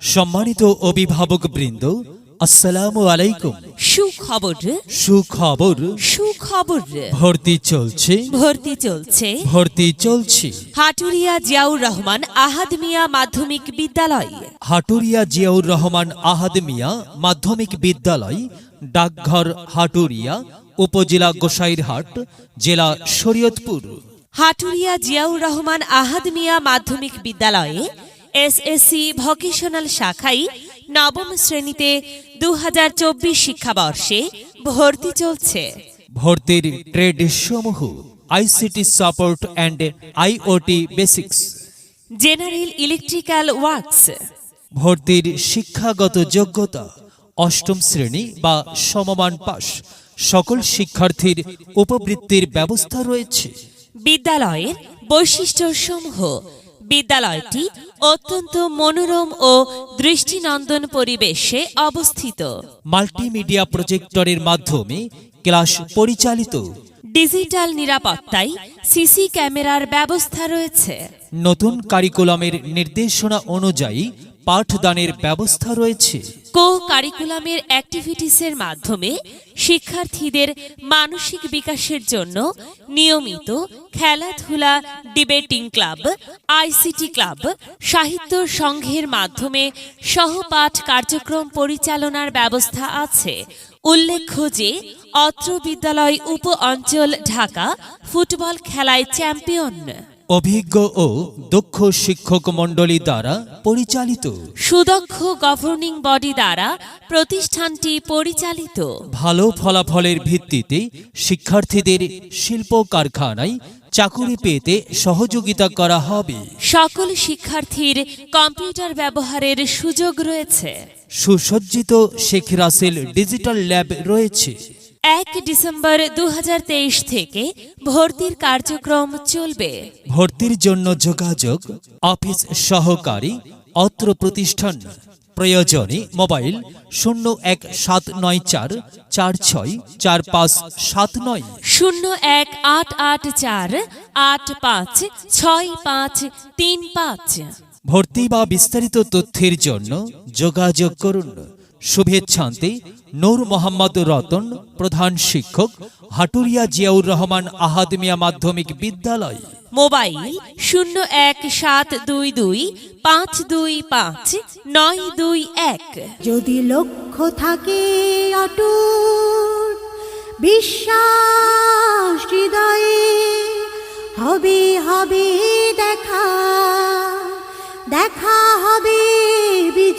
সম্মানিত অভিভাবকবৃন্দ, আসসালামু আলাইকুম। সুখবর সুখবর সুখবর ভর্তি চলছে ভর্তি চলছে হাটুরিয়া জিয়াউর রহমান আহাদ মিয়া মাধ্যমিক বিদ্যালয়। হাটুরিয়া জিয়াউর রহমান আহাদ মিয়া মাধ্যমিক বিদ্যালয়, ডাকঘর হাটুরিয়া, উপজেলা গোসাইরহাট, জেলা শরীয়তপুর। হাটুরিয়া জিয়াউর রহমান আহাদ মিয়া মাধ্যমিক বিদ্যালয়ে এসএসসি ভোকেশনাল শাখায় নবম শ্রেণীতে 2024 শিক্ষাবর্ষে ভর্তি চলছে। ভর্তির ট্রেড সমূহ ICT support and IoT basics, general electrical works. ভর্তির শিক্ষাগত যোগ্যতা অষ্টম শ্রেণী বা সমমান পাস। সকল শিক্ষার্থীর উপবৃত্তির ব্যবস্থা রয়েছে। বিদ্যালয়ের বৈশিষ্ট্যসমূহ: বিদ্যালয়টি অত্যন্ত মনোরম ও দৃষ্টিনন্দন পরিবেশে অবস্থিত। মাল্টিমিডিয়া প্রজেক্টরের মাধ্যমে ক্লাস পরিচালিত। ডিজিটাল নিরাপত্তায় সিসি ক্যামেরার ব্যবস্থা রয়েছে। নতুন কারিকুলামের নির্দেশনা অনুযায়ী পাঠদানের ব্যবস্থা রয়েছে। কো কারিকুলামের অ্যাক্টিভিটিসের মাধ্যমে শিক্ষার্থীদের মানসিক বিকাশের জন্য নিয়মিত খেলাধুলা, ডিবেটিং ক্লাব, আইসিটি ক্লাব, সাহিত্য সংঘের মাধ্যমে সহপাঠ কার্যক্রম পরিচালনার ব্যবস্থা আছে। উল্লেখ্য যে অত্র বিদ্যালয় উপ অঞ্চল ঢাকা ফুটবল খেলায় চ্যাম্পিয়ন। অভিজ্ঞ ও দক্ষ শিক্ষক মণ্ডলী দ্বারা পরিচালিত। সুদক্ষ গভর্নিং বডি দ্বারা প্রতিষ্ঠানটি পরিচালিত। ভালো ফলাফলের ভিত্তিতে শিক্ষার্থীদের শিল্প কারখানায় চাকুরি পেতে সহযোগিতা করা হবে। সকল শিক্ষার্থীর কম্পিউটার ব্যবহারের সুযোগ রয়েছে। সুসজ্জিত শেখ রাসেল ডিজিটাল ল্যাব রয়েছে। 1 ডিসেম্বর 2023 থেকে ভর্তির কার্যক্রম চলবে। ভর্তির জন্য যোগাযোগ অফিস সহকারী অত্র প্রতিষ্ঠান। প্রয়োজনে মোবাইল 01794 464579 01884 856535। ভর্তি বা বিস্তারিত তথ্যের জন্য যোগাযোগ করুন। শুভেচ্ছান্তে নূর মোহাম্মদ রতন, প্রধান শিক্ষক, হাটুরিয়া জিয়াউর রহমান আহাদ মিয়া মাধ্যমিক বিদ্যালয়। মোবাইল 01722 525 921। যদি লক্ষ্য থাকে অটুট, বিশ্বাস হৃদয়ে, হবে হবে দেখা, দেখা হবে বিজয়।